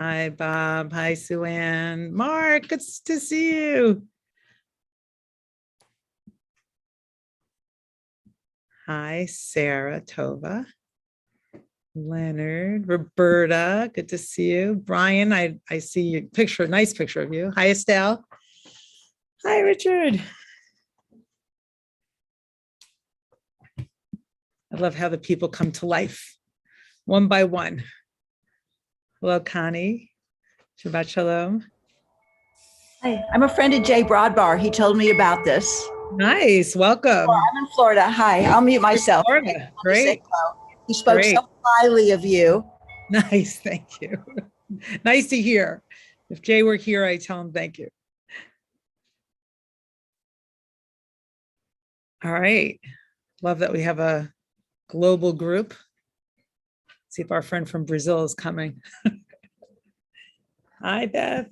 Hi, Bob. Hi, Sue Ann. Mark, good to see you. Hi, Sarah, Tova, Leonard, Roberta, good to see you. Brian, I see your picture, nice picture of you. Hi, Estelle. Hi, Richard. I love how the people come to life one by one. Hello, Connie. Shabbat Shalom. Hi, I'm a friend of Jay Broadbar. He told me about this. Nice, welcome. I'm in Florida. Hi, I'll mute myself. Florida. Great. He spoke Great. so highly of you. Nice, thank you. Nice to hear. If Jay were here, I tell him thank you. All right. Love that we have a global group. See if our friend from Brazil is coming. Hi, Beth.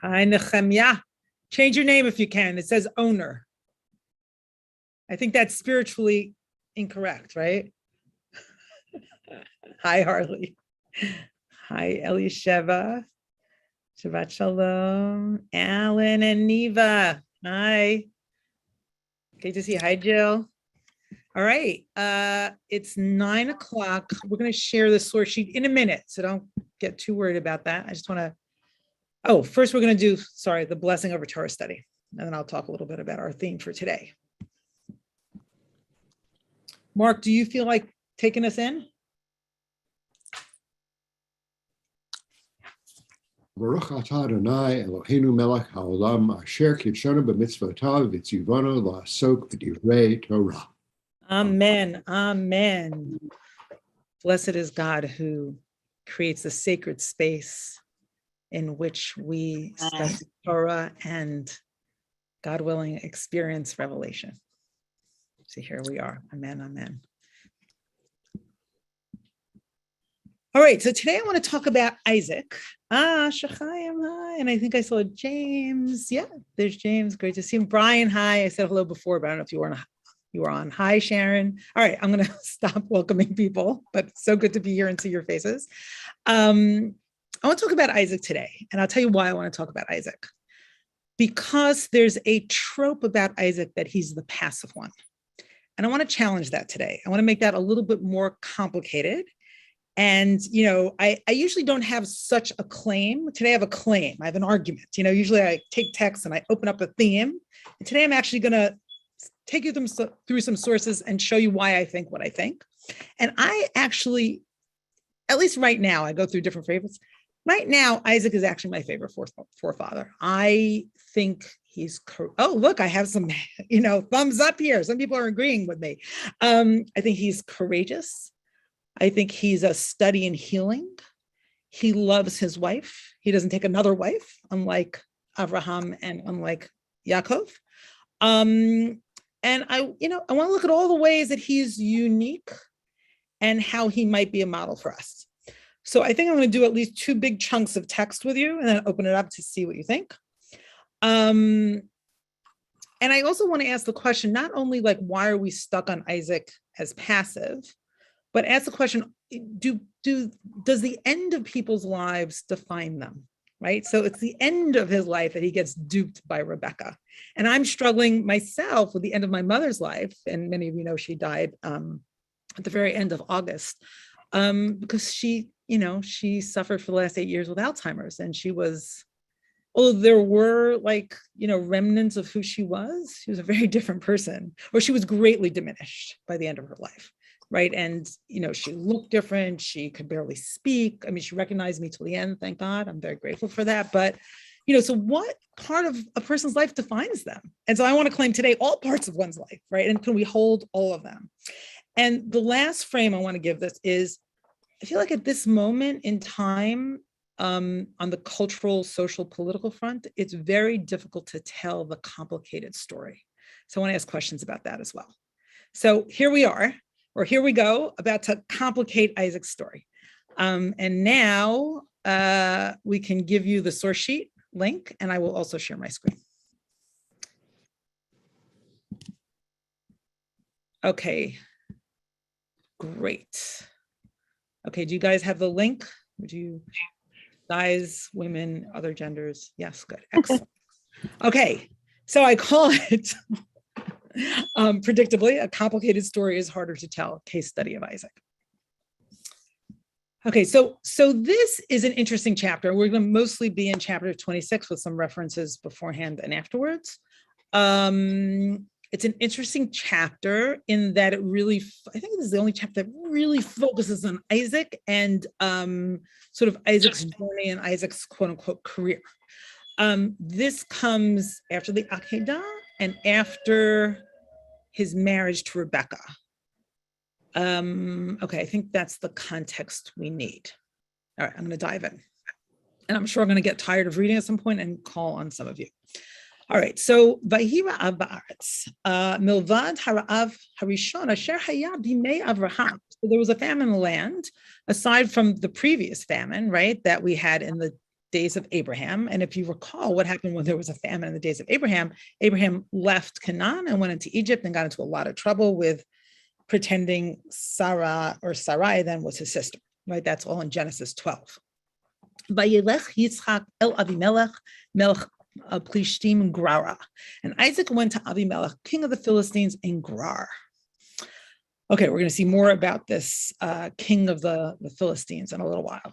Hi, Nehemiah. Change your name if you can. It says owner. I think that's spiritually incorrect, right? Hi, Harley. Hi, Elisheva. Shabbat Shalom. Alan and Neva. Hi. Great to see you. Hi, Jill. All right. It's 9 o'clock. We're going to share the source sheet in a minute, so don't get too worried about that. I just want to, first we're going to do, the blessing over Torah study, and then I'll talk a little bit about our theme for today. Mark, do you feel like taking us in? Baruch atah Adonai Eloheinu melech haolam asher kidshanu b'mitzvotav v'tzivanu la'asok b'divrei Torah. Amen. Amen. Blessed is God who creates a sacred space in which we study Torah and, God willing, experience revelation. So here we are. Amen. Amen. All right, so today I want to talk about Isaac. Shachayim, hi. And I think I saw James. Yeah, there's James. Great to see him. Brian, hi. I said hello before, but I don't know if you were on. Hi, Sharon. All right, I'm going to stop welcoming people, but so good to be here and see your faces. I want to talk about Isaac today, and I'll tell you why I want to talk about Isaac. Because there's a trope about Isaac that he's the passive one. And I want to challenge that today. I want to make that a little bit more complicated. And, I usually don't have such a claim. Today I have a claim. I have an argument. Usually I take text and I open up a theme. And today I'm actually going to take you through some sources and show you why I think what I think. And I actually, at least right now, I go through different favorites. Right now, Isaac is actually my favorite forefather. I think he's, look, I have some, thumbs up here. Some people are agreeing with me. I think he's courageous. I think he's a study in healing. He loves his wife. He doesn't take another wife, unlike Abraham and unlike Yaakov. And I want to look at all the ways that he's unique and how he might be a model for us. So I think I'm going to do at least 2 big chunks of text with you and then open it up to see what you think. And I also want to ask the question, not only like, why are we stuck on Isaac as passive, but ask the question, does the end of people's lives define them, right? So it's the end of his life that he gets duped by Rebecca. And I'm struggling myself with the end of my mother's life. And many of you know she died at the very end of August because she suffered for the last 8 years with Alzheimer's. And she was, although there were remnants of who she was a very different person, or she was greatly diminished by the end of her life. Right. And, she looked different. She could barely speak. I mean, she recognized me till the end. Thank God. I'm very grateful for that. But, so what part of a person's life defines them? And so I want to claim today all parts of one's life. Right. And can we hold all of them? And the last frame I want to give this is, I feel like at this moment in time, on the cultural, social, political front, it's very difficult to tell the complicated story. So I want to ask questions about that as well. So here we are. Or here we go, about to complicate Isaac's story. And now we can give you the source sheet link, and I will also share my screen. Okay, great. Okay, do you guys have the link? Would you, guys, women, other genders? Yes, good, excellent. Okay, so I call it, predictably, a complicated story is harder to tell, case study of Isaac. Okay, so this is an interesting chapter. We're going to mostly be in chapter 26 with some references beforehand and afterwards. It's an interesting chapter in that it really, I think this is the only chapter that really focuses on Isaac and sort of Isaac's journey and Isaac's quote unquote career. This comes after the Akedah and after his marriage to Rebecca. Okay, I think that's the context we need. All right, I'm going to dive in. And I'm sure I'm going to get tired of reading at some point and call on some of you. All right, so Vayhi Ra'av ba'aretz, milvad hara'av harishon asher haya b'mei Avraham. So there was a famine in the land, aside from the previous famine, right, that we had in the days of Abraham. And if you recall what happened when there was a famine in the days of Abraham, Abraham left Canaan and went into Egypt and got into a lot of trouble with pretending Sarah or Sarai then was his sister, right? That's all in Genesis 12. Vayelech Yitzchak el Avimelech melech Plishtim Grara. And Isaac went to Avimelech, king of the Philistines, in Gerar. Okay, we're going to see more about this king of the Philistines in a little while.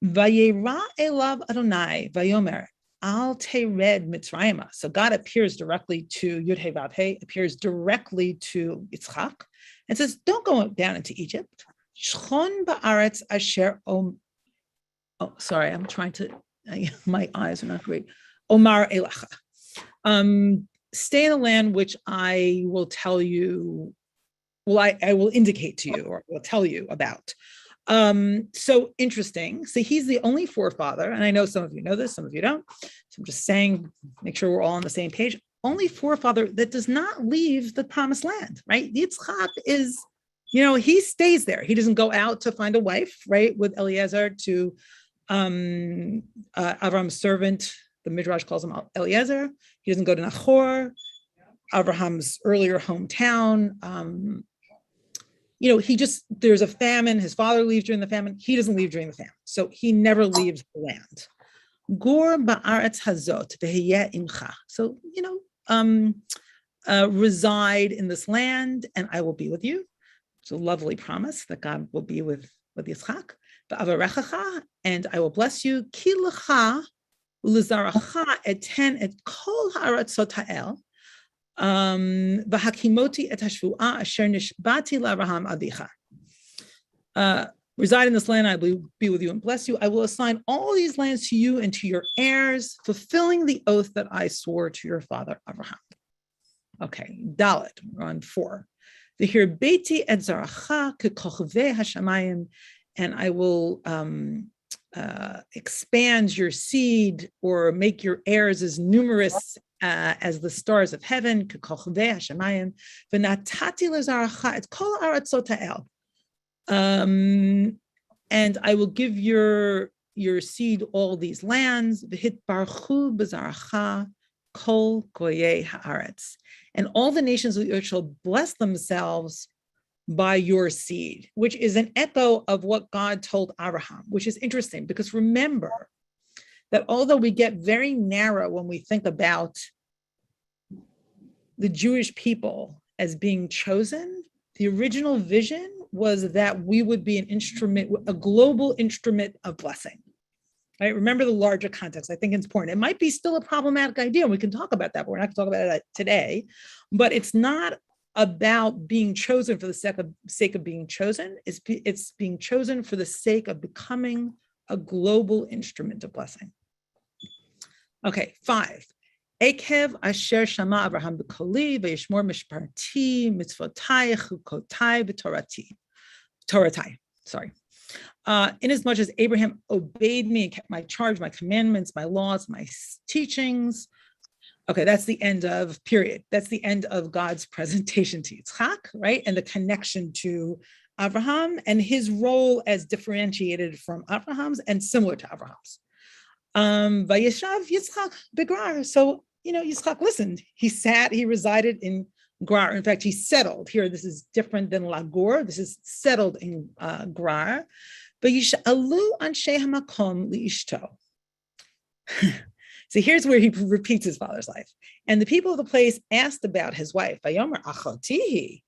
Vayera elav Adonai vayomer al tered Mitzrayim. So God appears directly to Yud-Heh Vav-Heh, appears directly to Yitzchak, and says, don't go down into Egypt. Shchon ba'aretz asher oh, sorry, I'm trying to, my eyes are not great. Omar Elecha. Stay in the land which I will tell you, well, I will indicate to you or will tell you about. So interesting. So he's the only forefather, and I know some of you know this, some of you don't. So I'm just saying, make sure we're all on the same page. Only forefather that does not leave the promised land, right? Yitzchak is, he stays there. He doesn't go out to find a wife, right? With Eliezer to Avram's servant, the Midrash calls him Eliezer. He doesn't go to Nahor, Abraham's earlier hometown. There's a famine. His father leaves during the famine. He doesn't leave during the famine. So he never leaves the land. Gur ba'aretz hazot v'heyeh imcha. So, reside in this land and I will be with you. It's a lovely promise that God will be with Yitzchak. V'avarechacha, and I will bless you. Ki lecha u'lezaracha eten et kol ha'aratzot ha'el. V'hakimoti et hashvu'ah asher nishbati la'Avraham avicha. Reside in this land, I will be with you and bless you. I will assign all these lands to you and to your heirs, fulfilling the oath that I swore to your father Abraham. Okay, Dalet, we're on 4. V'hir beiti et zaracha kekochvei hashamayim, and I will expand your seed or make your heirs as numerous as the stars of heaven. Kekochvei hashamayim v'natati lezaracha et kol aratzot ha'el. And I will give your seed all these lands. V'hit barchu b'zaracha kol goyei haaretz. And all the nations of the earth shall bless themselves by your seed, which is an echo of what God told Abraham, which is interesting because remember that although we get very narrow when we think about the Jewish people as being chosen, the original vision was that we would be an instrument, a global instrument of blessing. Right? Remember the larger context. I think it's important. It might be still a problematic idea, and we can talk about that, but we're not going to talk about it today. But it's not about being chosen for the sake of being chosen. It's being chosen for the sake of becoming a global instrument of blessing. Okay, 5. Ekev asher shama Avraham b'koli v'yishmor mishparti mitzvotai chukotai v'toratai. Sorry. Inasmuch as Abraham obeyed me and kept my charge, my commandments, my laws, my teachings. Okay, that's the end of period. That's the end of God's presentation to Yitzchak, right? And the connection to Abraham and his role as differentiated from Abraham's and similar to Abraham's. Vayeshav Yitzchak Begrar. So, Yitzchak listened. He resided in Grar. In fact, he settled here. This is different than Lagor. This is settled in Grar. But Yish'alu anshe hamakom liishto. So here's where he repeats his father's life. And the people of the place asked about his wife. Vayomer achotihi.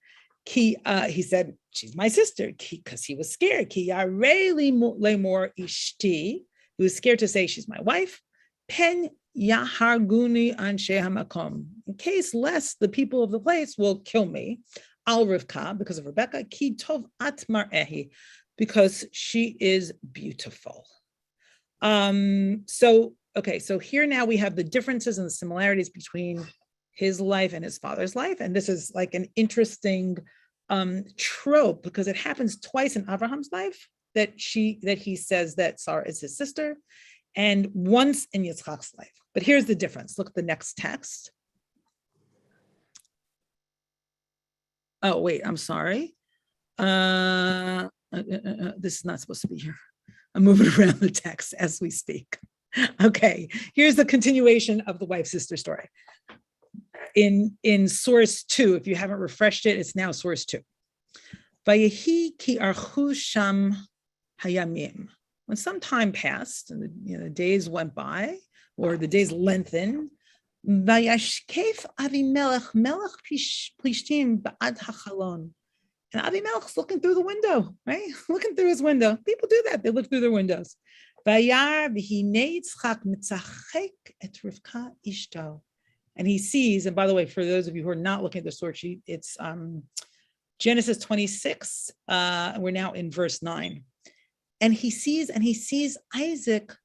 He said, she's my sister, because he was scared. Ki yarei lemor ishti. He was scared to say she's my wife. Pen yaharguni anshe hamakom. In case lest the people of the place will kill me. Al Rivka, because of Rebecca. Ki tov at mar'ehi, because she is beautiful. So here now we have the differences and the similarities between his life and his father's life. And this is like an interesting trope, because it happens twice in Abraham's life that he says that Sarah is his sister, and once in Yitzchak's life. But here's the difference. Look at the next text. Oh, wait, I'm sorry. This is not supposed to be here. I'm moving around the text as we speak. Okay, here's the continuation of the wife-sister story. In source 2, if you haven't refreshed it, it's now source 2. Vayehi ki archu sham hayamim. When some time passed and the days went by, or the days lengthened, vayashkef Avimelech melech plishtim ba'ad hachalon. And Avimelech's looking through the window, right? Looking through his window. People do that. They look through their windows. And he sees, and by the way, for those of you who are not looking at the source sheet, it's Genesis 26. We're now in verse 9. And he sees Isaac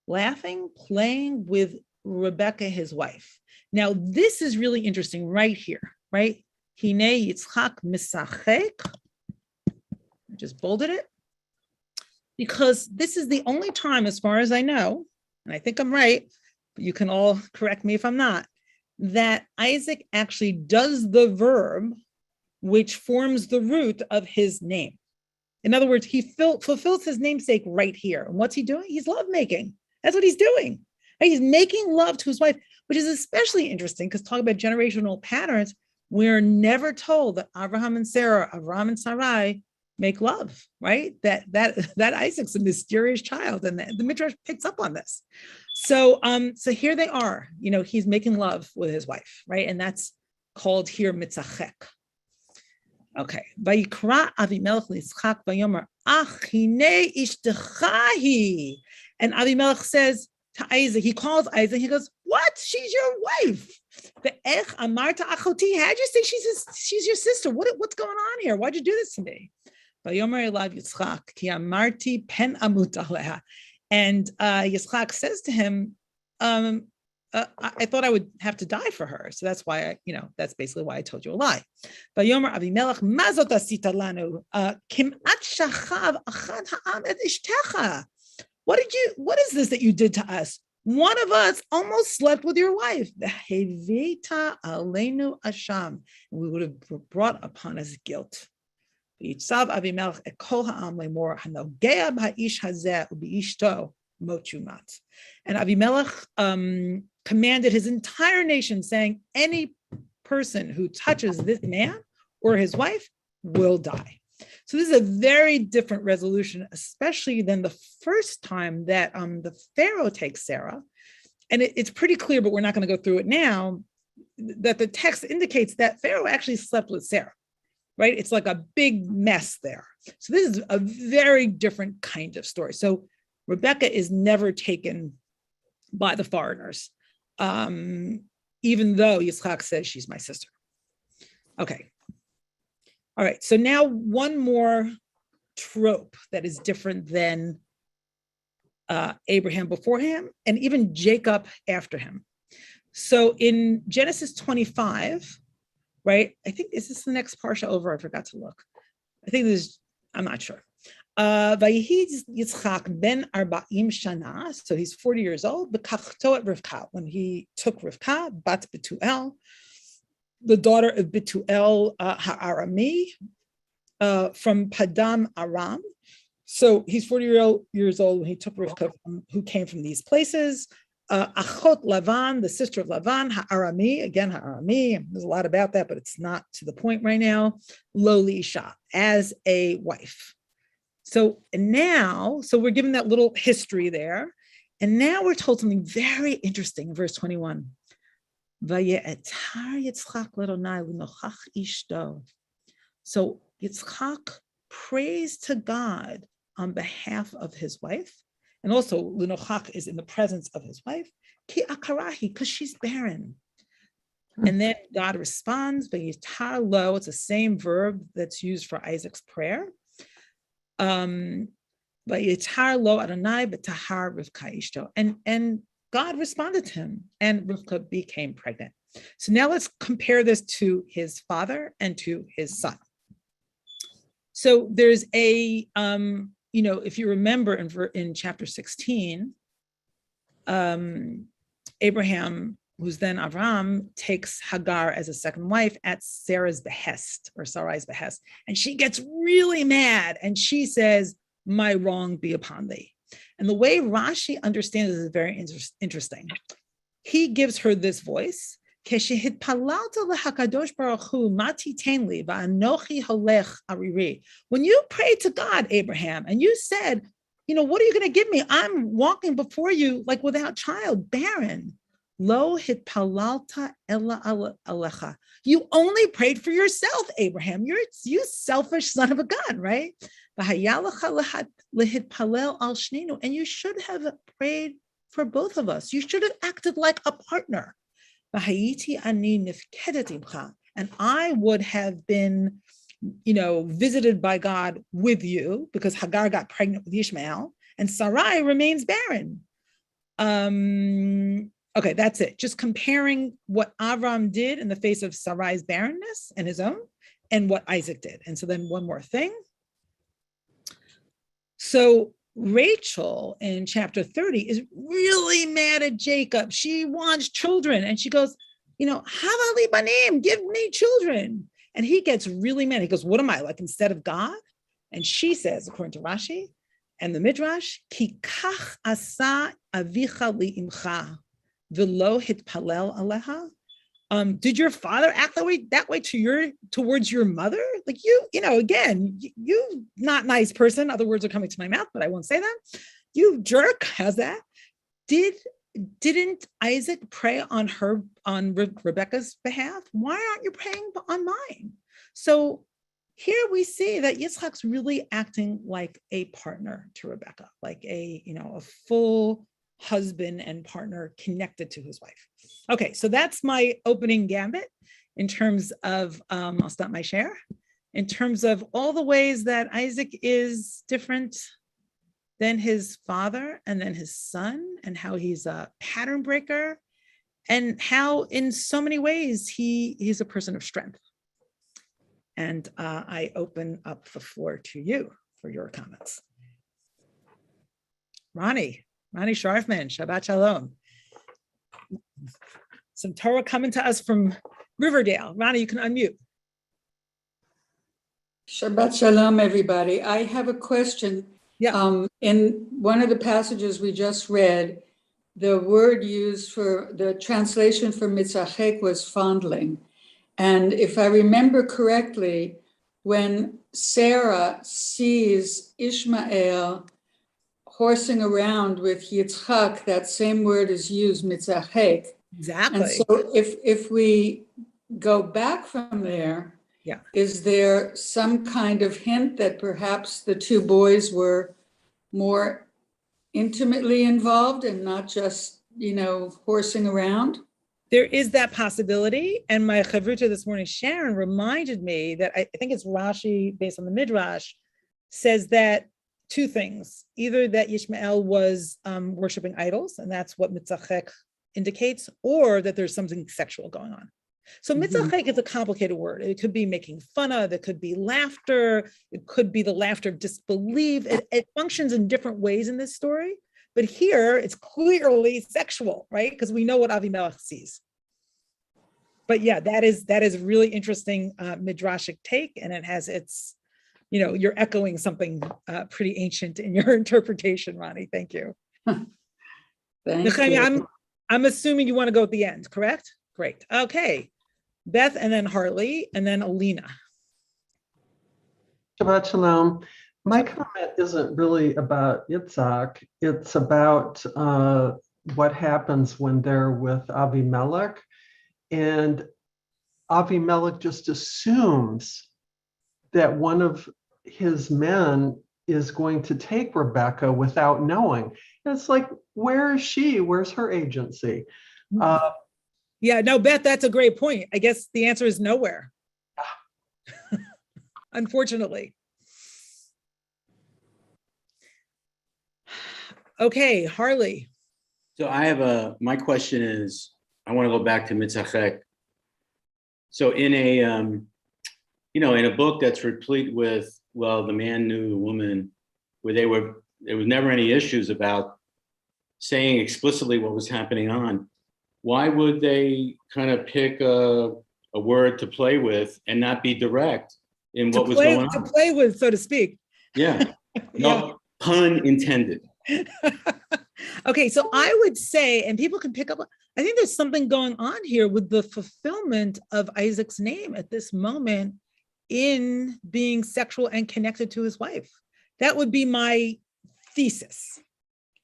laughing, playing with Rebecca, his wife. Now, this is really interesting right here, right? Hine Yitzchak misachek. I just bolded it. Because this is the only time, as far as I know, and I think I'm right, but you can all correct me if I'm not, that Isaac actually does the verb which forms the root of his name. In other words, he fulfills his namesake right here. And what's he doing? He's lovemaking. That's what he's doing. And he's making love to his wife, which is especially interesting because talk about generational patterns. We're never told that Abraham and Sarai make love, right? That Isaac's a mysterious child, and the Midrash picks up on this. So here they are. He's making love with his wife, right? And that's called here mitzachek. Okay. Vayikra Avimelech liYitzchak vayomer ach hine ishtechahi. And Avimelech says to Isaac, he calls Isaac. He goes, "What? She's your wife." Ve'ech amarta achoti. How'd you say she's your sister? What's going on here? Why'd you do this to me? Vayomer elav Yitzchak ki amarti pen amut aleha. And Yitzchak says to him, I thought I would have to die for her. So that's why that's basically why I told you a lie. Vayomer Avimelech mazot asita lanu kimat shachav achad ha'am et ishtecha. What is this that you did to us? One of us almost slept with your wife. Hevita aleinu asham. We would have brought upon us guilt. Yitzav Avimelech et kol ha'am lemor hanogea b'ha'ish hazeh u'b'ishto mot yumat. And Avimelech commanded his entire nation, saying, any person who touches this man or his wife will die. So this is a very different resolution, especially than the first time that the Pharaoh takes Sarah. And it's pretty clear, but we're not going to go through it now, that the text indicates that Pharaoh actually slept with Sarah, right? It's like a big mess there. So this is a very different kind of story. So Rebecca is never taken by the foreigners, even though Yitzchak says she's my sister. Okay. All right. So now one more trope that is different than Abraham before him and even Jacob after him. So in Genesis 25, right? I think, is this the next parsha over? I forgot to look. I think I'm not sure. Vayihi Yitzchak ben arba'im shana, so he's 40 years old. Bekachto at Rivka, when he took Rivka, bat Betuel, the daughter of Betuel Ha'arami, from Padam Aram. So he's 40 years old when he took Rivka, who came from these places. Achot Lavan, the sister of Lavan, Ha'arami, again, Ha'arami, there's a lot about that, but it's not to the point right now. Lo Isha, as a wife. So we're given that little history there. And now we're told something very interesting in verse 21. So Yitzchak prays to God on behalf of his wife. And also, Linochach is in the presence of his wife, ki akarahi, because she's barren. And then God responds, Vayitar lo, it's the same verb that's used for Isaac's prayer. Vayitar lo Adonai b'tahar Rivka ishto. And God responded to him, and Rivka became pregnant. So now let's compare this to his father and to his son. So there's a, if you remember in chapter 16, Abraham, who's then Avram, takes Hagar as a second wife at Sarah's behest, or Sarai's behest. And she gets really mad and she says, my wrong be upon thee. And the way Rashi understands this is very interesting. He gives her this voice. When you pray to God, Abraham, and you said, what are you going to give me? I'm walking before you like without child, barren. Lo hitpalalta ella alecha. You only prayed for yourself, Abraham. You selfish son of a gun, right? And you should have prayed for both of us. You should have acted like a partner. And I would have been, visited by God with you, because Hagar got pregnant with Ishmael and Sarai remains barren. Okay, that's it. Just comparing what Avram did in the face of Sarai's barrenness and his own, and what Isaac did. And so then one more thing. So Rachel in chapter 30 is really mad at Jacob. She wants children. And she goes, Havali banim, give me children. And he gets really mad. He goes, what am I, like instead of God? And she says, according to Rashi and the Midrash, Ki kach asa avicha li'imcha v'lo hitpalel aleha. Did your father act that way towards your mother? Like again, you not nice person. Other words are coming to my mouth, but I won't say that. You jerk. How's that? Didn't Isaac pray on Rebecca's behalf? Why aren't you praying on mine? So here we see that Yitzchak's really acting like a partner to Rebecca, like a full husband and partner connected to his wife. Okay, so that's my opening gambit in terms of, I'll stop my share, in terms of all the ways that Isaac is different than his father and then his son, and how he's a pattern breaker, and how in so many ways he's a person of strength. And I open up the floor to you for your comments. Ronnie Sharfman, Shabbat Shalom. Some Torah coming to us from Riverdale. Ronnie, you can unmute. Shabbat Shalom, everybody. I have a question. Yeah. In one of the passages we just read, the word used for the translation for mitzachek was fondling. And if I remember correctly, when Sarah sees Ishmael horsing around with Yitzchak, that same word is used, mitzachek. Exactly. And so if we go back from there, yeah, is there some kind of hint that perhaps the two boys were more intimately involved and not just, horsing around? There is that possibility. And my chavruta this morning, Sharon, reminded me that I think it's Rashi, based on the Midrash, says that two things: either that Yishmael was worshiping idols, and that's what mitzachek indicates, or that there's something sexual going on. So mitzachek is a complicated word. It could be making fun of, it could be laughter, it could be the laughter of disbelief. It functions in different ways in this story, but here it's clearly sexual, right? Because we know what Avimelech sees. But yeah, that is really interesting midrashic take, and it has its, you're echoing something pretty ancient in your interpretation, Ronnie. Thank you. Thank you. I'm assuming you want to go at the end, correct? Great. Okay. Beth, and then Harley, and then Alina. Shabbat Shalom. My comment isn't really about Yitzhak. It's about what happens when they're with Avimelech. And Avimelech just assumes that one of his men is going to take Rebecca without knowing. And it's like, where is she? Where's her agency? Yeah, no, Beth, that's a great point. I guess the answer is nowhere. Unfortunately. Okay, Harley. So my question is, I want to go back to Mitzachek. So in a book that's replete with, well, the man knew the woman, where there was never any issues about saying explicitly what was happening on. Why would they kind of pick a word to play with and not be direct in what was going on? To play with, so to speak. Yeah. No pun intended. Okay, so I would say, and people can pick up, I think there's something going on here with the fulfillment of Isaac's name at this moment in being sexual and connected to his wife. That would be my thesis.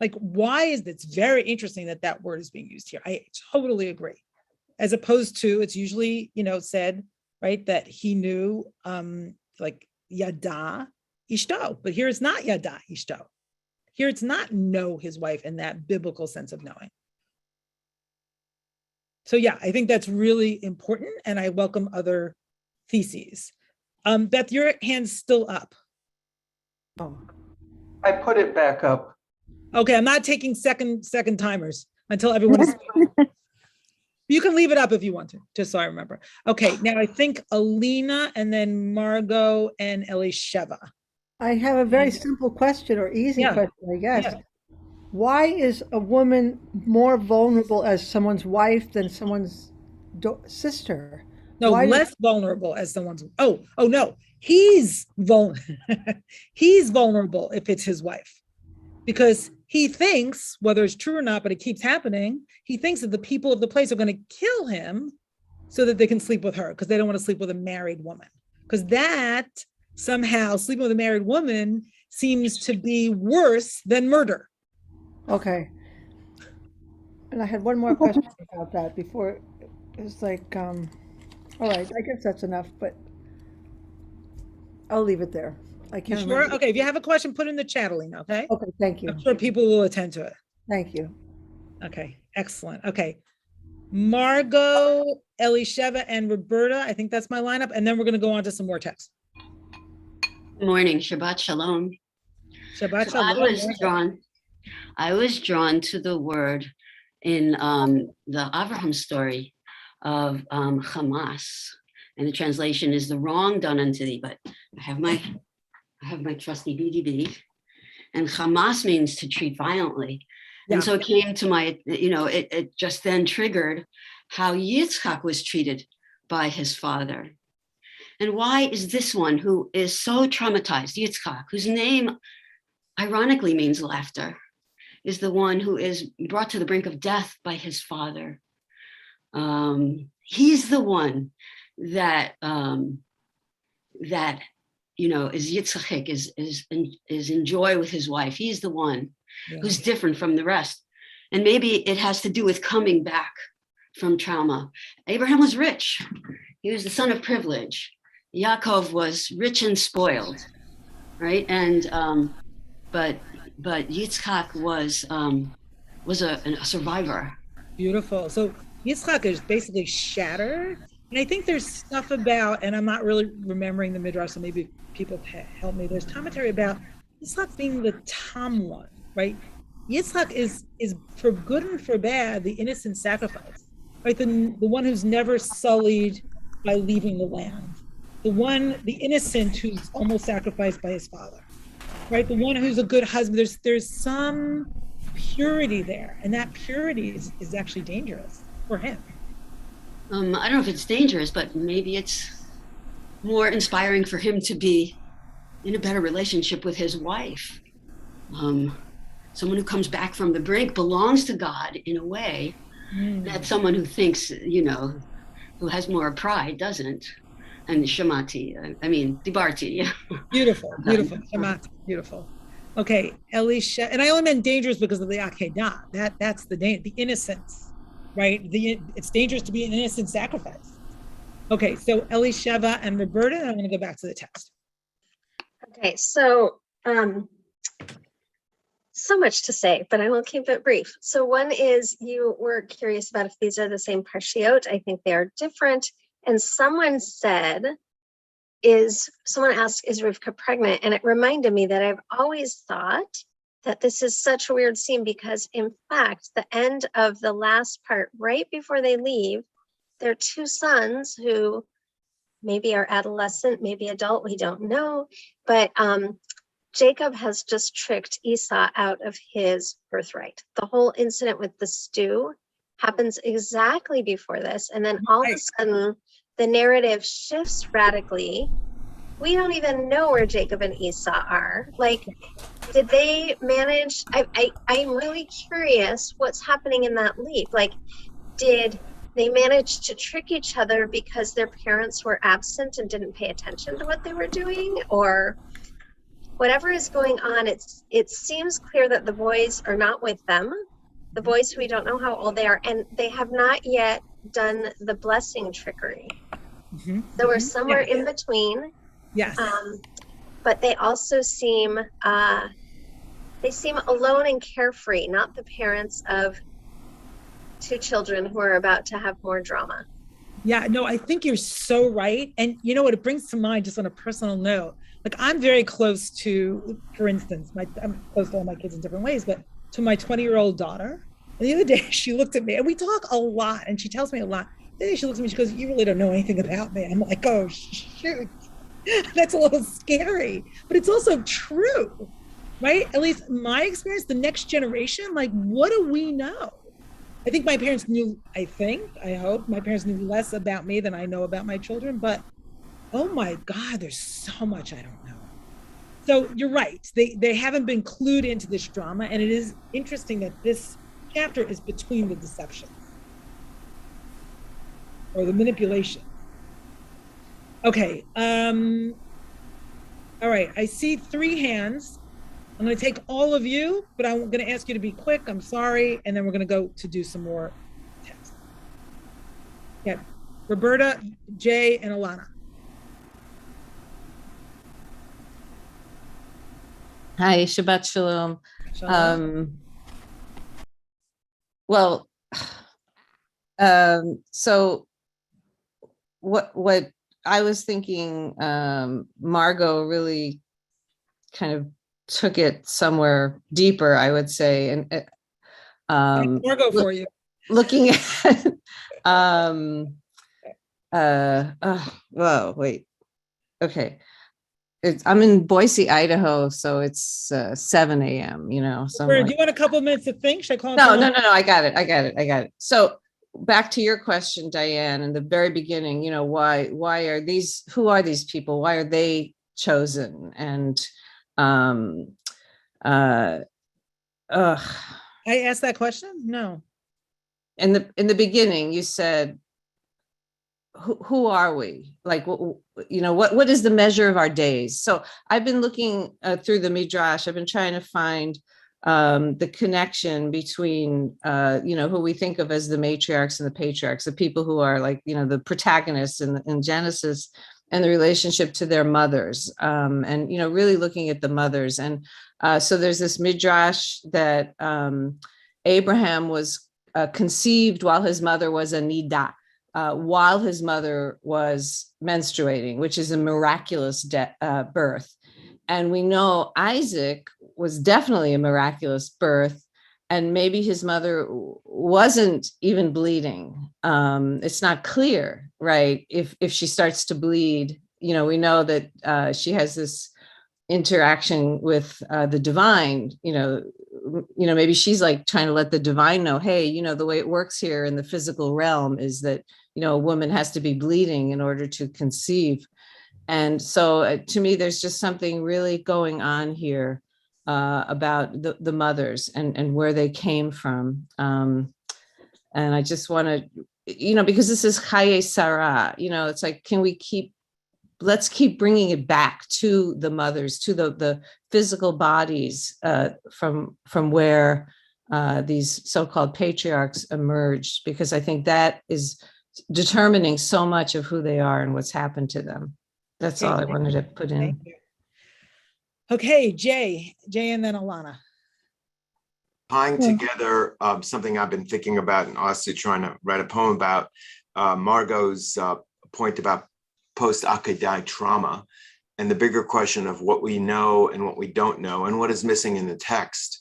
Like, why is it's very interesting that that word is being used here. I totally agree. As opposed to, it's usually, said, right, that he knew, like yada ishto, but here it's not yada ishto. Here it's not know his wife in that biblical sense of knowing. So yeah, I think that's really important, and I welcome other theses. Beth, your hand's still up. Oh, I put it back up. Okay, I'm not taking second timers until everyone is speaking. You can leave it up if you want to, just so I remember. Okay, now I think Alina and then Margot and Elisheva. I have a very simple question, or easy question, I guess. Yeah. Why is a woman more vulnerable as someone's wife than someone's sister? No, less vulnerable as someone's. Oh no, he's vulnerable. He's vulnerable if it's his wife, because he thinks, whether it's true or not, but it keeps happening. He thinks that the people of the place are going to kill him so that they can sleep with her, because they don't want to sleep with a married woman, because that somehow sleeping with a married woman seems to be worse than murder. Okay. And I had one more question about that before. It was like, all right, I guess that's enough, but I'll leave it there. I can't remember. Sure? Okay, if you have a question, put it in the chat, Alina, okay? Okay, thank you. I'm sure people will attend to it. Thank you. Okay, excellent. Okay. Margot, Elisheva, and Roberta, I think that's my lineup, and then we're going to go on to some more text. Good morning, Shabbat Shalom. Shabbat Shalom. I was drawn to the word in the Abraham story of Hamas, and the translation is the wrong done unto thee. But I have my trusty BDB, and Hamas means to treat violently. Yeah. And so it came to my, it just then triggered how Yitzchak was treated by his father. And why is this one who is so traumatized, Yitzchak, whose name ironically means laughter, is the one who is brought to the brink of death by his father? He's the one that is Yitzchak, is in joy with his wife. He's the one who's different from the rest. And maybe it has to do with coming back from trauma. Abraham was rich. He was the son of privilege. Yaakov was rich and spoiled, right? And but Yitzchak was a survivor. Beautiful. So Yitzchak is basically shattered. And I think there's stuff about, and I'm not really remembering the midrash, so maybe people help me. There's commentary about Yitzchak being the tam one, right? Yitzchak is for good and for bad the innocent sacrifice, right? The one who's never sullied by leaving the land. The innocent who's almost sacrificed by his father, right? The one who's a good husband. There's some purity there, and that purity is actually dangerous for him. I don't know if it's dangerous, but maybe it's more inspiring for him to be in a better relationship with his wife. Someone who comes back from the brink belongs to God in a way, That someone who thinks, who has more pride doesn't. And Shamati, I mean, Dibarti. Beautiful, beautiful. Beautiful. Okay, Elisha, and I only meant dangerous because of the Akedah. That's the innocence, right? It's dangerous to be an innocent sacrifice. Okay, so Elisheva and Roberta, I'm going to go back to the text. Okay, so so much to say, but I will keep it brief. So one is you were curious about if these are the same parshiot. I think they are different. And someone asked, is Rivka pregnant? And it reminded me that I've always thought that this is such a weird scene because in fact, the end of the last part, right before they leave, their two sons who maybe are adolescent, maybe adult, we don't know, but Jacob has just tricked Esau out of his birthright. The whole incident with the stew happens exactly before this. And then all of a sudden, the narrative shifts radically. We don't even know where Jacob and Esau are. Like, did they manage? I'm really curious what's happening in that leap. Like, did they manage to trick each other because their parents were absent and didn't pay attention to what they were doing? Or whatever is going on, it seems clear that the boys are not with them. The boys, we don't know how old they are, and they have not yet done the blessing trickery. So we're somewhere in between. Yes. But they also seem alone and carefree, not the parents of two children who are about to have more drama. Yeah, no, I think you're so right. And you know what it brings to mind, just on a personal note, like I'm very close to, for instance, I'm close to all my kids in different ways, but to my 20-year-old daughter. And the other day she looked at me, and we talk a lot, and she tells me a lot. The other day she looks at me, she goes, "You really don't know anything about me." I'm like, "Oh, shoot." That's a little scary, but it's also true, right? At least in my experience, the next generation, like, what do we know? I think my parents knew, I hope my parents knew less about me than I know about my children, but oh my God, there's so much I don't know. So you're right. They haven't been clued into this drama. And it is interesting that this chapter is between the deceptions or the manipulation. Okay. All right. I see 3 hands. I'm going to take all of you, but I'm going to ask you to be quick. I'm sorry. And then we're going to go to do some more text. Yeah. Roberta, Jay, and Alana. Hi, Shabbat Shalom. Shalom. So what I was thinking, Margot really kind of took it somewhere deeper, I would say, and Margot for you. Looking at whoa, wait, okay. I'm in Boise, Idaho, so it's 7 a.m. So do you want a couple of minutes to think? Should I call? No. I got it. So back to your question, Diane, in the very beginning, why are these? Who are these people? Why are they chosen? And I asked that question. No. In the beginning, you said, who are we? Like, what is the measure of our days? So I've been looking through the Midrash. I've been trying to find the connection between, who we think of as the matriarchs and the patriarchs, the people who are like, the protagonists in Genesis, and the relationship to their mothers, and, really looking at the mothers. And so there's this Midrash that Abraham was conceived while his mother was a nidah. While his mother was menstruating, which is a miraculous birth. And we know Isaac was definitely a miraculous birth, and maybe his mother wasn't even bleeding. It's not clear, right? If she starts to bleed, we know that she has this interaction with the divine, maybe she's like trying to let the divine know, hey, the way it works here in the physical realm is that, a woman has to be bleeding in order to conceive. And so to me, there's just something really going on here about the mothers and where they came from. And I just want to, because this is Chaye Sarah, it's like, let's keep bringing it back to the mothers, to the physical bodies from where these so-called patriarchs emerged, because I think that is determining so much of who they are and what's happened to them. That's all I wanted to put in. Okay, Jay, and then Alana. Tying together something I've been thinking about and also trying to write a poem about, Margot's point about post-Akedah trauma and the bigger question of what we know and what we don't know and what is missing in the text.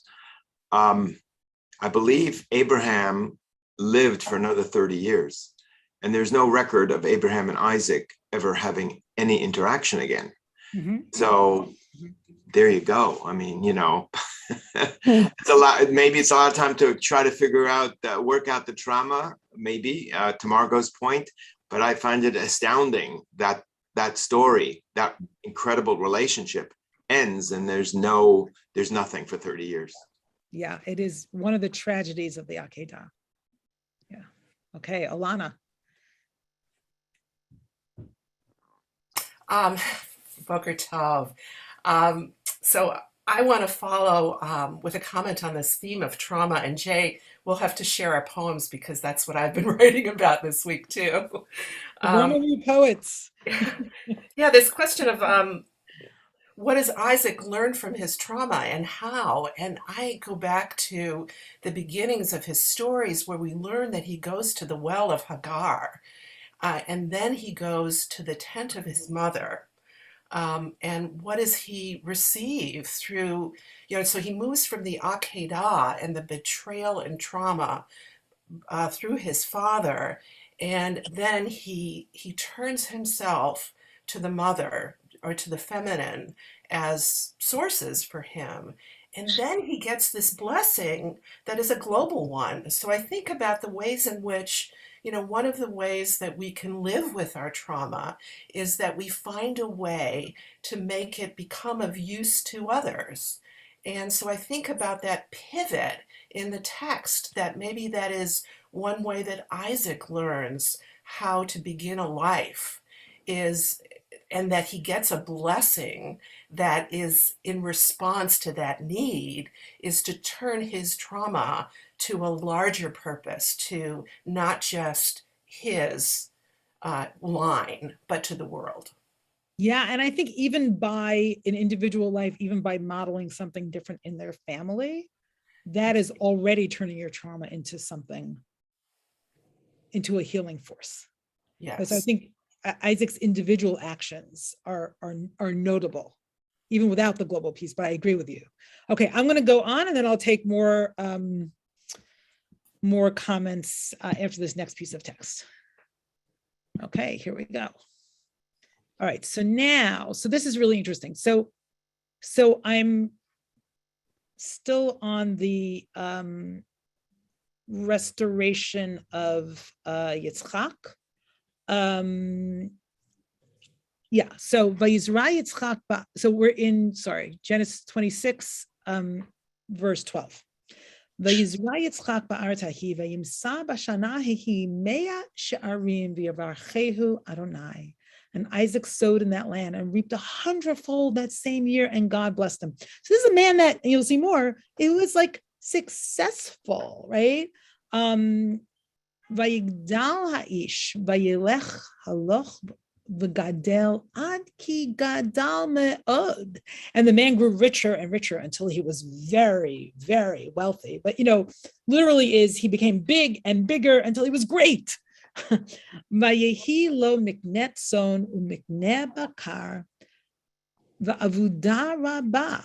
I believe Abraham lived for another 30 years, and there's no record of Abraham and Isaac ever having any interaction again. Mm-hmm. So there you go. I mean, it's a lot. Maybe it's a lot of time to try to figure out, work out the trauma, maybe, to Margot's point. But I find it astounding that that story, that incredible relationship ends and there's nothing for 30 years. Yeah, it is one of the tragedies of the Akedah. Yeah. Okay, Alana. Boker Tov. So I want to follow with a comment on this theme of trauma, and Jay, we'll have to share our poems because that's what I've been writing about this week too. Romemu poets. Yeah, this question of what does Isaac learn from his trauma and how? And I go back to the beginnings of his stories where we learn that he goes to the well of Hagar, and then he goes to the tent of his mother. And what does he receive through, so he moves from the Akedah and the betrayal and trauma through his father, and then he turns himself to the mother or to the feminine as sources for him. And then he gets this blessing that is a global one. So I think about the ways in which, one of the ways that we can live with our trauma is that we find a way to make it become of use to others. And so I think about that pivot in the text, that maybe that is one way that Isaac learns how to begin a life, and that he gets a blessing that is in response to that need, is to turn his trauma to a larger purpose, to not just his line, but to the world. Yeah, and I think even by an individual life, even by modeling something different in their family, that is already turning your trauma into a healing force. Yes. So I think Isaac's individual actions are notable, even without the global piece, but I agree with you. Okay, I'm gonna go on and then I'll take more comments after this next piece of text. Okay, here we go. All right, so this is really interesting. So I'm still on the restoration of Yitzchak. So Vayizra Yitzchak, so we're in, Genesis 26, verse 12. Vayizra Yitzchak ba'aretz hahi, vayimsa b'shana hahi mea she'arim v'yavarchehu Adonai. And Isaac sowed in that land and reaped 100-fold that same year, and God blessed him. So this is a man that, and you'll see more, it was like successful, right? Vayigdal ha'ish, vayilech haloch v'gadel ad ki gadal me'od. And the man grew richer and richer until he was very, very wealthy. But, literally is he became big and bigger until he was great. Vayehi lo miknet son umikne bakar va'avuda rabba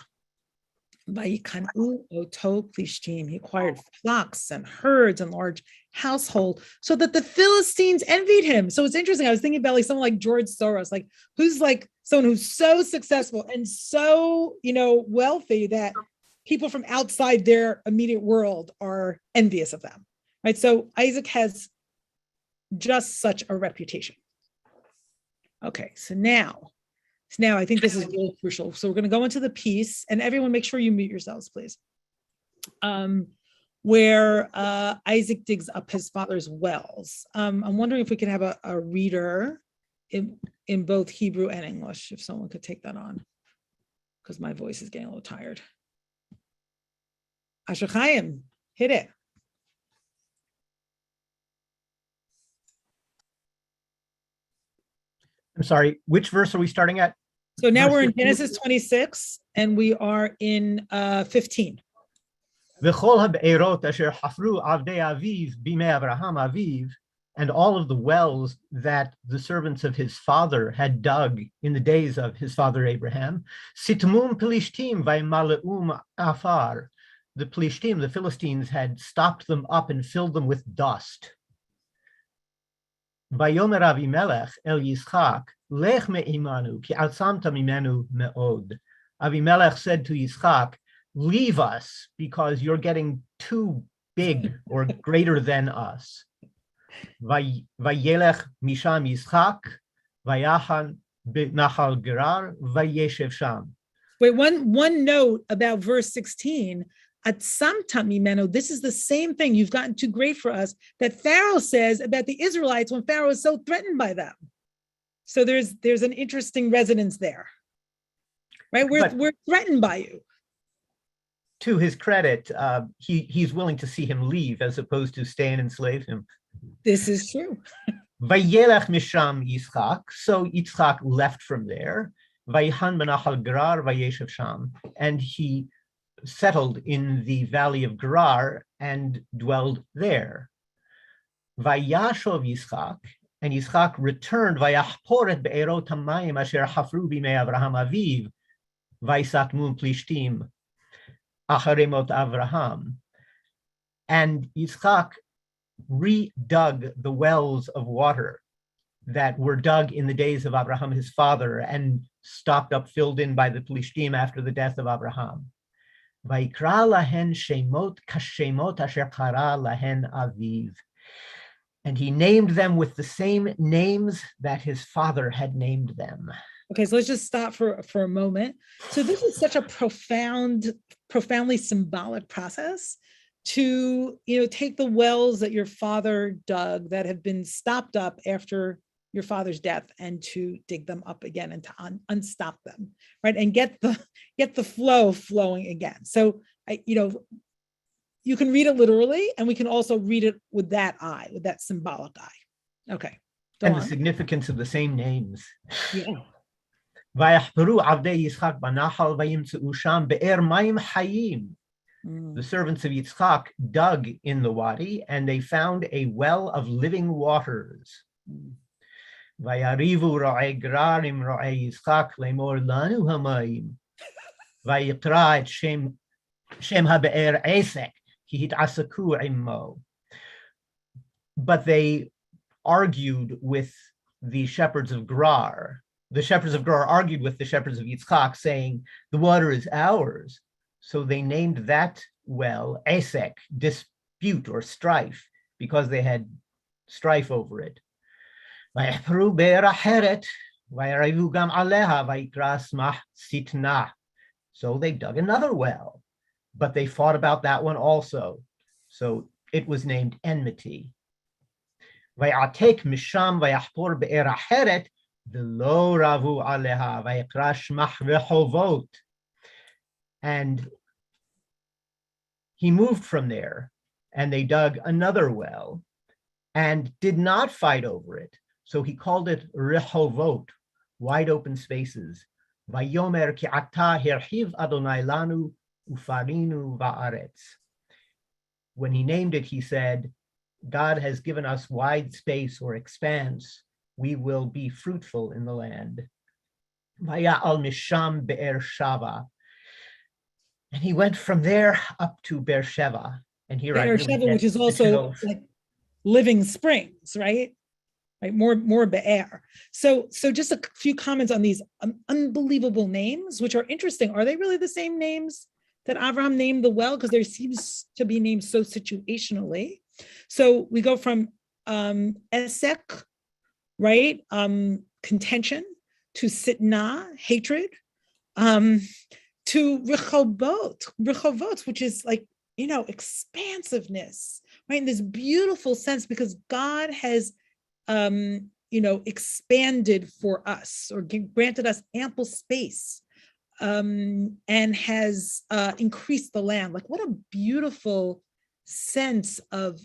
vayikanu oto plishtim. He acquired flocks and herds and large household so that the Philistines envied him. So it's interesting. I was thinking about someone like George Soros, who's someone who's so successful and so, wealthy that people from outside their immediate world are envious of them, right? So Isaac has just such a reputation. Okay, so now I think this is really crucial. So we're going to go into the piece, and everyone make sure you mute yourselves, please. where Isaac digs up his father's wells. I'm wondering if we could have a reader in both Hebrew and English, if someone could take that on, because my voice is getting a little tired. Asher Chaim, hit it. I'm sorry, which verse are we starting at? So now Verse we're in 15? Genesis 26, and we are in 15. וכל הבארות אשר חפרו עבדי אביו בימי אברהם אביו, and all of the wells that the servants of his father had dug in the days of his father Abraham, sitmum Pelishtim vayimaleum afar. The Pelishtim, the Philistines, had stopped them up and filled them with dust. Vayomer Avimelech el Yitzchak, lech me'imanu, ki atzamta mimenu me'od. Avimelech said to Yitzchak, leave us because you're getting too big or greater than us. Vayelech misham Yitzchak, vayachan b'nachal Gerar, vayeshev sham. Wait, one note about verse 16. Atzamta mimenu, this is the same thing, you've gotten too great for us, that Pharaoh says about the Israelites when Pharaoh is so threatened by them. So there's an interesting resonance there, right? We're threatened by you. To his credit, he's willing to see him leave as opposed to stay and enslave him. This is true. Vayelech misham Yitzchak, so Yitzchak left from there. Vayhan b'nachal Gerar vayeshev sham, and he settled in the valley of Gerar and dwelled there. Vayashov Yitzchak, and Yitzchak returned, vayachpor et be'erot hamayim asher hafru bimei Avraham aviv, vaysatmu Plishtim acharemot Avraham. And Yitzchak redug the wells of water that were dug in the days of Abraham, his father, and stopped up, filled in by the Plishtim after the death of Abraham. Vayikra lahen shemot kashemot asher kara lahen aviv. And he named them with the same names that his father had named them. Okay, so let's just stop for a moment. So this is such a profoundly symbolic process to, take the wells that your father dug that have been stopped up after your father's death and to dig them up again and to unstop them, right? And get the flow flowing again. So, you can read it literally, and we can also read it with that eye, with that symbolic eye. Okay. And the significance of the same names. Yeah. Vayachperu avdei Yitzchak banachal vayimtzeu sham be'er mayim hayim. The servants of Yitzchak dug in the wadi, and they found a well of living waters. Vayarivu ra'ei Gerar im ra'ei Yitzchak lemor lanu hamayim. Vayikra et shem habe'er Esek ki hitasaku immo. But they argued with the shepherds of Gerar. The shepherds of Gerar argued with the shepherds of Yitzchak, saying, the water is ours. So they named that well Esek, dispute or strife, because they had strife over it. So they dug another well, but they fought about that one also. So it was named enmity. Vayatek misham vayachpor be'er acheret v'lo ravu aleha vayikra shmach rehovot. And he moved from there, and they dug another well and did not fight over it. So he called it Rehovot, wide open spaces. Vayomer ki ata herhiv Adonai lanu ufarinu va'aretz. When he named it, he said, God has given us wide space or expanse. We will be fruitful in the land. Vaya'al misham be'er shava. And he went from there up to Beersheba. And here Beersheba, which is also like living springs, right? Right, more be'er. So just a few comments on these unbelievable names, which are interesting. Are they really the same names that Avraham named the well? Because there seems to be names so situationally. So we go from Esek, right? Contention, to Sitna, hatred, to Rehovot, which is like expansiveness, right? In this beautiful sense, because God has, expanded for us or granted us ample space, and has increased the land. Like, what a beautiful sense of,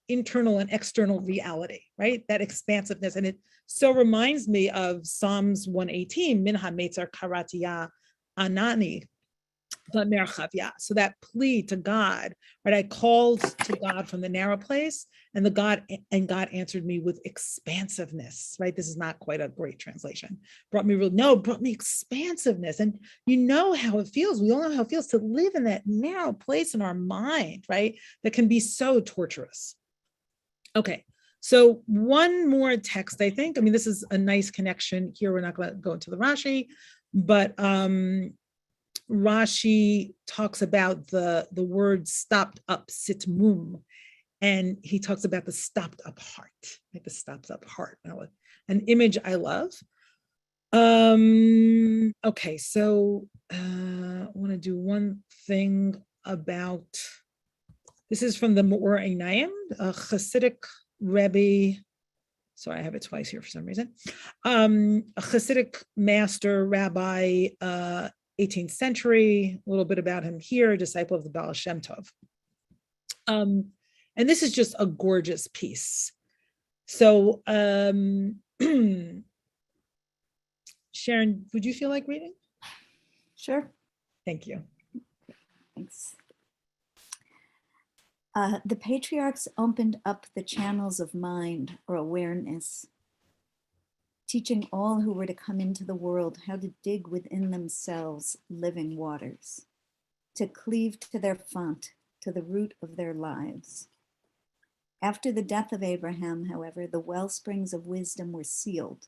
internal and external reality, right? That expansiveness. And it so reminds me of Psalms 118, Minha Metzar Karatia Anani, the Merchavia. So that plea to God, right? I called to God from the narrow place, and God answered me with expansiveness, right? This is not quite a great translation. Brought me expansiveness. And you know how it feels. We all know how it feels to live in that narrow place in our mind, right? That can be so torturous. Okay. So one more text, I think. I mean, this is a nice connection here. We're not going to go into the Rashi, but Rashi talks about the word stopped up, sitmum, and he talks about the stopped up heart, like the stopped up heart. An image I love. Okay, so I want to do one thing about, this is from the Me'or Einayim, a Hasidic Rebbe. Sorry, I have it twice here for some reason. A Hasidic master, rabbi, 18th century, a little bit about him here, a disciple of the Baal Shem Tov. And this is just a gorgeous piece. So, Sharon, would you feel like reading? Sure. Thank you. Thanks. The patriarchs opened up the channels of mind or awareness, teaching all who were to come into the world how to dig within themselves living waters, to cleave to their font, to the root of their lives. After the death of Abraham, however, the well springs of wisdom were sealed,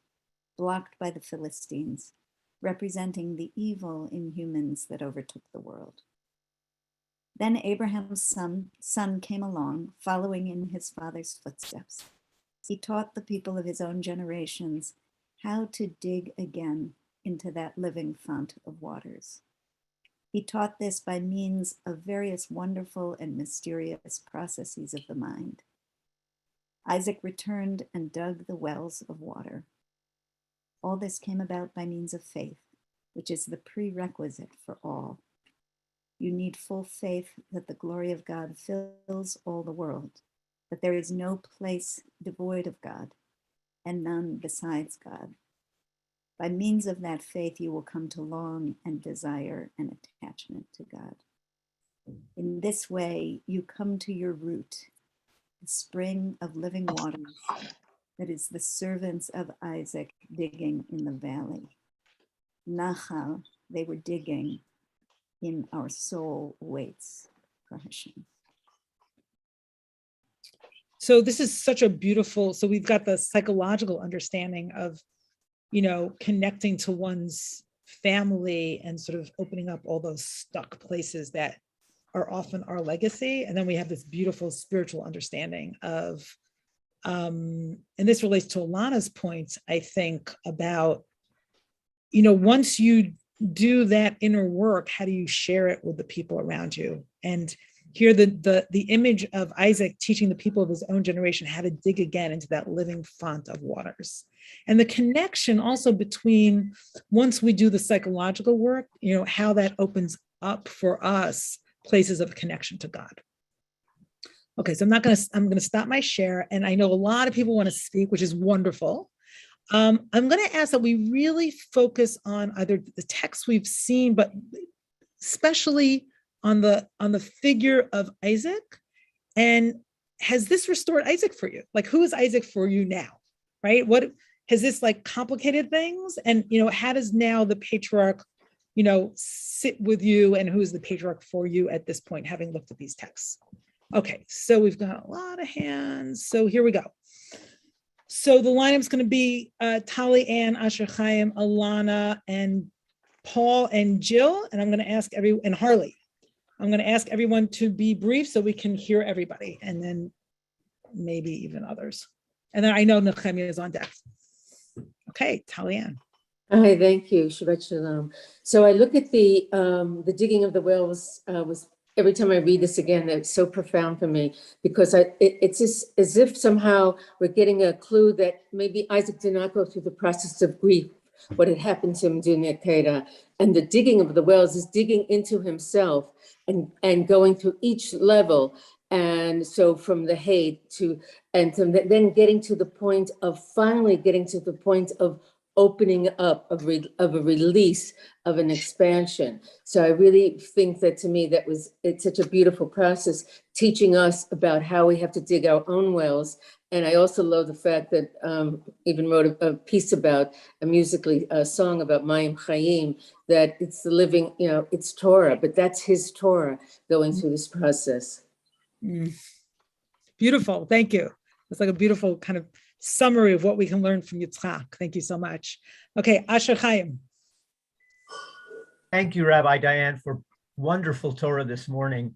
blocked by the Philistines, representing the evil in humans that overtook the world. Then Abraham's son came along, following in his father's footsteps. He taught the people of his own generations how to dig again into that living fount of waters. He taught this by means of various wonderful and mysterious processes of the mind. Isaac returned and dug the wells of water. All this came about by means of faith, which is the prerequisite for all. You need full faith that the glory of God fills all the world, that there is no place devoid of God, and none besides God. By means of that faith, you will come to long and desire an attachment to God. In this way, you come to your root, the spring of living waters that is the servants of Isaac digging in the valley. Nachal, they were digging in our soul waits for Hashem. So this is such a beautiful, so we've got the psychological understanding of, connecting to one's family and sort of opening up all those stuck places that are often our legacy. And then we have this beautiful spiritual understanding of, and this relates to Alana's point, I think, about, once you do that inner work, how do you share it with the people around you? And here the image of Isaac teaching the people of his own generation how to dig again into that living font of waters. And the connection also between, once we do the psychological work, how that opens up for us places of connection to God. Okay, so I'm going to stop my share. And I know a lot of people want to speak, which is wonderful. I'm going to ask that we really focus on either the text we've seen, but especially on the figure of Isaac. And has this restored Isaac for you? Like, who is Isaac for you now, right? What has this complicated things? And, how does now the patriarch, sit with you, and who's the patriarch for you at this point, having looked at these texts? Okay, so we've got a lot of hands. So here we go. So the lineup's going to be Tali, Ann, Asher Chaim, Alana, and Paul and Jill. And I'm going to ask and Harley. I'm going to ask everyone to be brief so we can hear everybody, and then maybe even others. And then I know Nehemiah is on deck. Okay, Talianne. Hi, thank you. Shabbat Shalom. So I look at the digging of the wells was every time I read this again, it's so profound for me because it's just as if somehow we're getting a clue that maybe Isaac did not go through the process of grief, what had happened to him during the Akedah. And the digging of the wells is digging into himself and going through each level. And so from the hate to, then getting to the point of finally getting to the point of opening up of a release of an expansion. So I really think that to me it's such a beautiful process, teaching us about how we have to dig our own wells. And I also love the fact that even wrote a piece about a song about Mayim Chaim, that it's the living, it's Torah, but that's his Torah going through this process. Beautiful, thank you. It's like a beautiful kind of summary of what we can learn from Yitzchak. Thank you so much. Okay, Asher Chaim. Thank you, Rabbi Diane, for wonderful Torah this morning.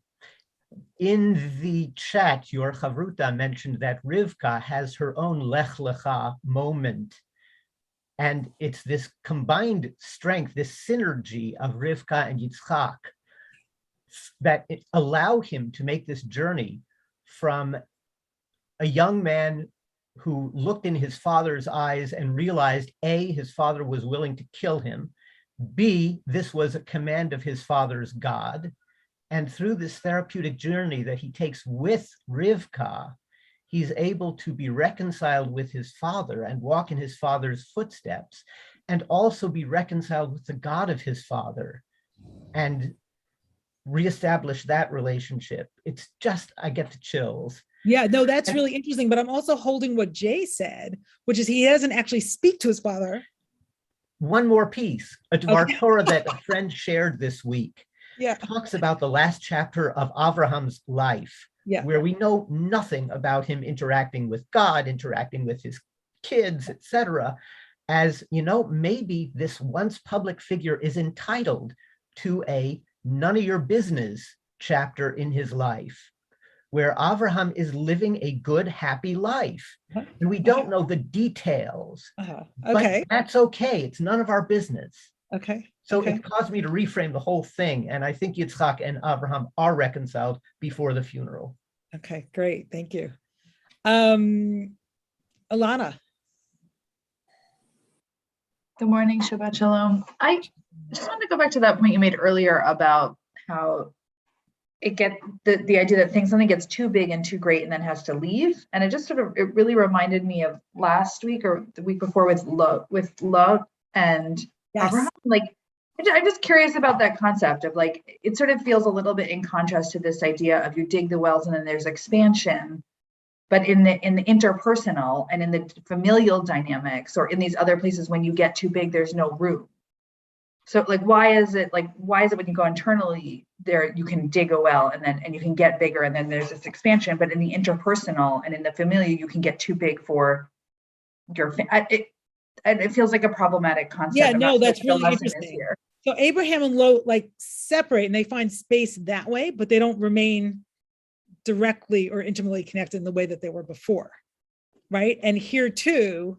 In the chat, your Chavruta mentioned that Rivka has her own Lech Lecha moment. And it's this combined strength, this synergy of Rivka and Yitzchak that allow him to make this journey from a young man who looked in his father's eyes and realized, A, his father was willing to kill him, B, this was a command of his father's God. And through this therapeutic journey that he takes with Rivka, he's able to be reconciled with his father and walk in his father's footsteps, and also be reconciled with the God of his father and reestablish that relationship. It's just, I get the chills. Yeah, no, that's really interesting. But I'm also holding what Jay said, which is he doesn't actually speak to his father. One more piece of our Torah that a friend shared this week. Talks about the last chapter of Abraham's life, where we know nothing about him interacting with God, interacting with his kids, etc. As maybe this once public figure is entitled to a none of your business chapter in his life, where Avraham is living a good, happy life. And we don't know the details, but that's okay. It's none of our business. So it caused me to reframe the whole thing. And I think Yitzchak and Avraham are reconciled before the funeral. Okay, great. Thank you. Alana. Good morning, Shabbat Shalom. I just wanted to go back to that point you made earlier about how the idea that something gets too big and too great and then has to leave. And it just it really reminded me of last week or the week before with Lot and Abraham. I'm just curious about that concept of it sort of feels a little bit in contrast to this idea of you dig the wells and then there's expansion. But in the interpersonal and in the familial dynamics or in these other places, when you get too big, there's no room. So why is it when you go internally there, you can dig a well and you can get bigger and then there's this expansion, but in the interpersonal and in the familial, you can get too big for your it feels like a problematic concept. Yeah, no, that's really interesting. So Abraham and Lot separate and they find space that way, but they don't remain directly or intimately connected in the way that they were before, right? And here too,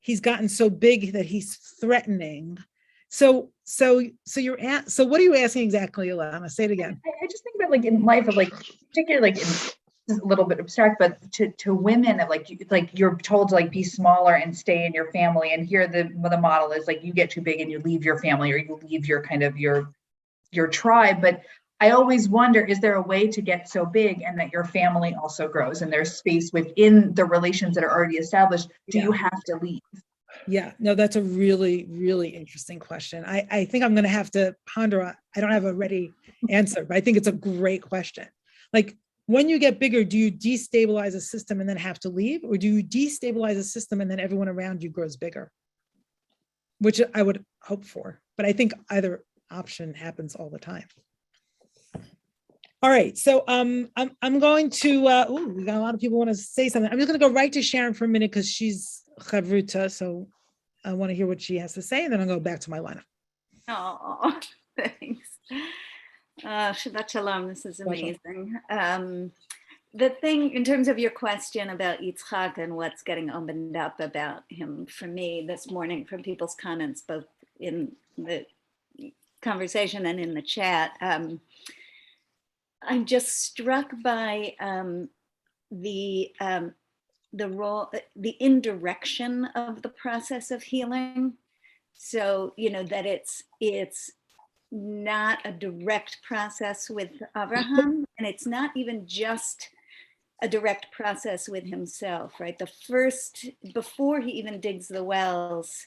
he's gotten so big that he's threatening. So what are you asking exactly, Alana? Say it again. I just think about in life of particularly it's a little bit abstract, but to women of you're told to be smaller and stay in your family, and here the model is you get too big and you leave your family or you leave your kind of your tribe. But I always wonder, is there a way to get so big and that your family also grows and there's space within the relations that are already established? Do you have to leave? Yeah, no, that's a really, really interesting question. I think I'm going to have to ponder on. I don't have a ready answer, but I think it's a great question. When you get bigger, do you destabilize a system and then have to leave? Or do you destabilize a system and then everyone around you grows bigger? Which I would hope for, but I think either option happens all the time. All right, so I'm going to, we got a lot of people want to say something. I'm just going to go right to Sharon for a minute because she's Chavruta, so I want to hear what she has to say, and then I'll go back to my lineup. Oh, thanks. Shabbat Shalom, this is amazing. The thing, in terms of your question about Yitzchak and what's getting opened up about him, for me this morning from people's comments, both in the conversation and in the chat, I'm just struck by the role, the indirection of the process of healing. So, that it's not a direct process with Abraham, and it's not even just a direct process with himself, right? Before he even digs the wells,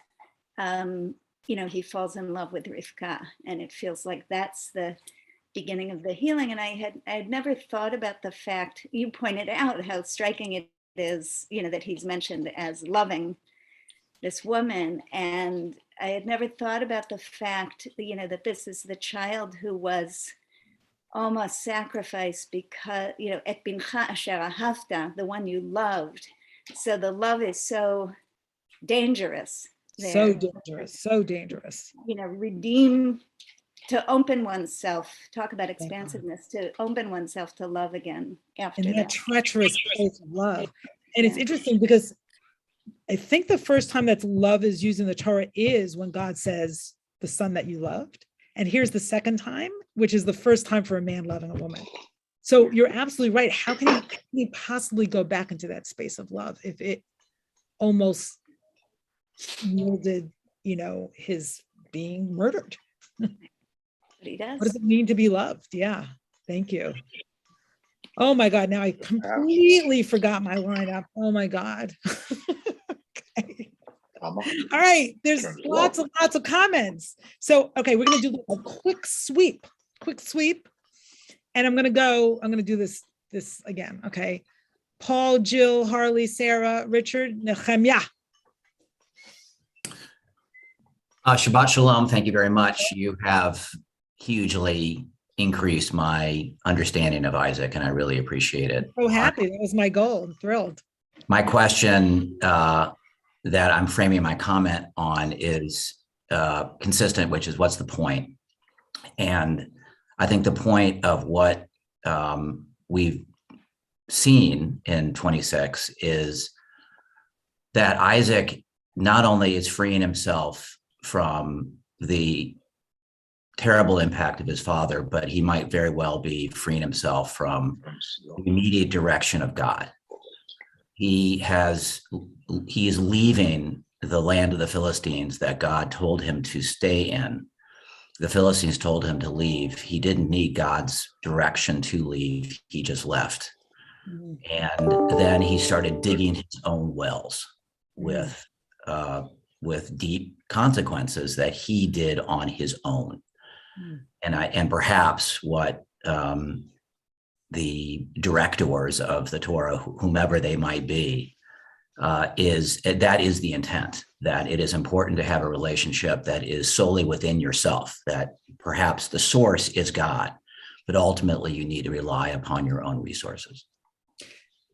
he falls in love with Rivka, and it feels like that's the beginning of the healing. And I had never thought about the fact, you pointed out how striking it is, that he's mentioned as loving this woman. And I had never thought about the fact, that this is the child who was almost sacrificed because, et bincha asher ahavta, the one you loved. So the love is so dangerous there. So dangerous, so dangerous. Redeem, to open oneself, talk about expansiveness, to open oneself to love again after and that that. treacherous place of love. And it's interesting because I think the first time that love is used in the Torah is when God says, the son that you loved. And here's the second time, which is the first time for a man loving a woman. So you're absolutely right. How can he possibly go back into that space of love if it almost yielded, his being murdered? But he does. What does it mean to be loved? Yeah, thank you. Oh my God, now I completely forgot my lineup. Oh my God. Okay. All right, there's lots of comments. So, okay, we're gonna do a quick sweep. And I'm gonna do this again, okay? Paul, Jill, Harley, Sarah, Richard, Nehemiah. Shabbat Shalom, thank you very much. You have hugely increased my understanding of Isaac, and I really appreciate it. So happy, that was my goal, I'm thrilled. My question that I'm framing my comment on is consistent, which is what's the point? And I think the point of what we've seen in 26 is that Isaac not only is freeing himself from the terrible impact of his father, but he might very well be freeing himself from the immediate direction of God. He is leaving the land of the Philistines that God told him to stay in. The Philistines told him to leave. He didn't need God's direction to leave. He just left. And then he started digging his own wells with deep consequences that he did on his own. And perhaps what the directors of the Torah, whomever they might be, that is the intent, that it is important to have a relationship that is solely within yourself, that perhaps the source is God, but ultimately you need to rely upon your own resources.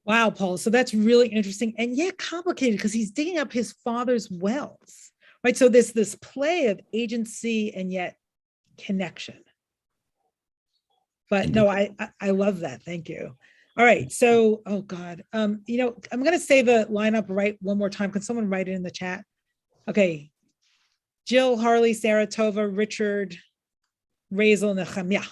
Wow, Paul. So that's really interesting and yet complicated because he's digging up his father's wells, right? So there's this play of agency and yet connection. But no, I love that. Thank you. All right. So, oh God, I'm going to say the lineup right one more time. Can someone write it in the chat? Okay. Jill, Harley, Sarah, Tova, Richard, Razel, Nehemiah.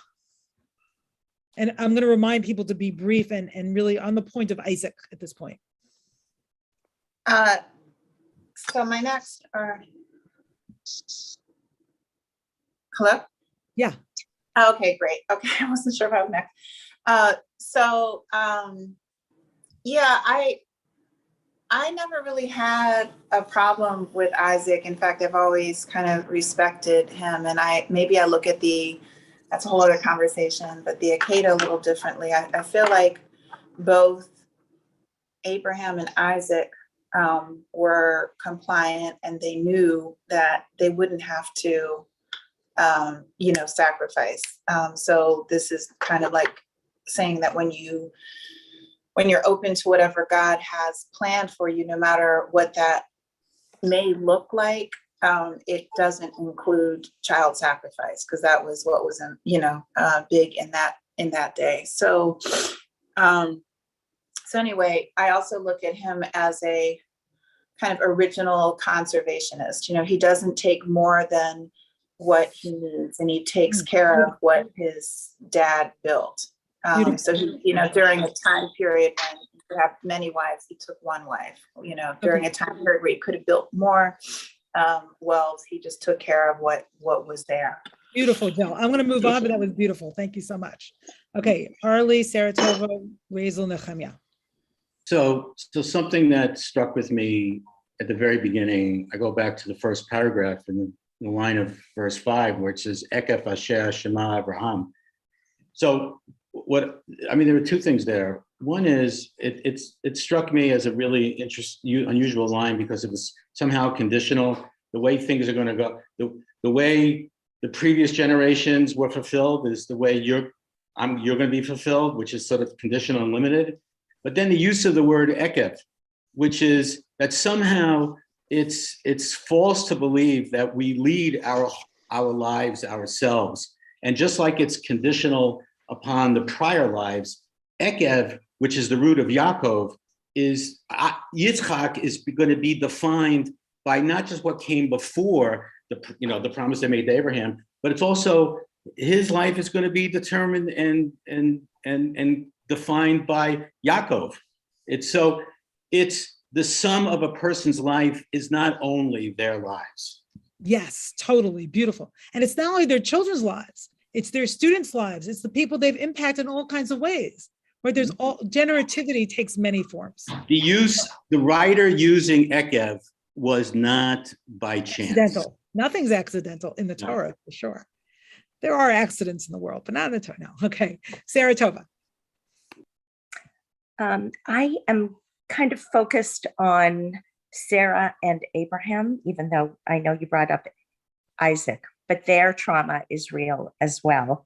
And I'm going to remind people to be brief and really on the point of Isaac at this point. So my next, hello? Yeah. Okay, great. Okay, I wasn't sure if I was next. Yeah, I never really had a problem with Isaac. In fact, I've always kind of respected him, and maybe I look at that's a whole other conversation, but the Akedah a little differently. I feel like both Abraham and Isaac were compliant, and they knew that they wouldn't have to sacrifice. So this is kind of like saying that when you're open to whatever God has planned for you, no matter what that may look like, it doesn't include child sacrifice, because that was what was big in that day. So anyway, I also look at him as a kind of original conservationist. He doesn't take more than what he needs, and he takes care of what his dad built. So he, during a time period when you could have many wives, he took one wife. During a time period where he could have built more wells, he just took care of what was there. Beautiful, Jill. I'm going to move on, but that was beautiful. Thank you so much. Okay, Arlie, Saratova, Razel, Nechemia. So something that struck with me at the very beginning, I go back to the first paragraph in the line of verse 5, where it says, Ekef Asher Shema Abraham. So there were two things there. One is it struck me as a really unusual line because it was somehow conditional. The way things are going to go, the way the previous generations were fulfilled is the way you're going to be fulfilled, which is sort of conditional and limited. But then the use of the word ekef, which is that somehow it's false to believe that we lead our lives ourselves. And just like it's conditional upon the prior lives, ekev, which is the root of Yaakov, is Yitzchak is going to be defined by not just what came before the promise they made to Abraham, but it's also his life is going to be determined and defined by Yaakov. It's the sum of a person's life is not only their lives. Yes, totally beautiful. And it's not only their children's lives, it's their students' lives. It's the people they've impacted in all kinds of ways, where there's generativity takes many forms. The writer using ekev was not by chance. Accidental. Nothing's accidental in the Torah, for sure. There are accidents in the world, but not in the Torah. No. Okay. Saratova. I am kind of focused on Sarah and Abraham, even though I know you brought up Isaac, but their trauma is real as well.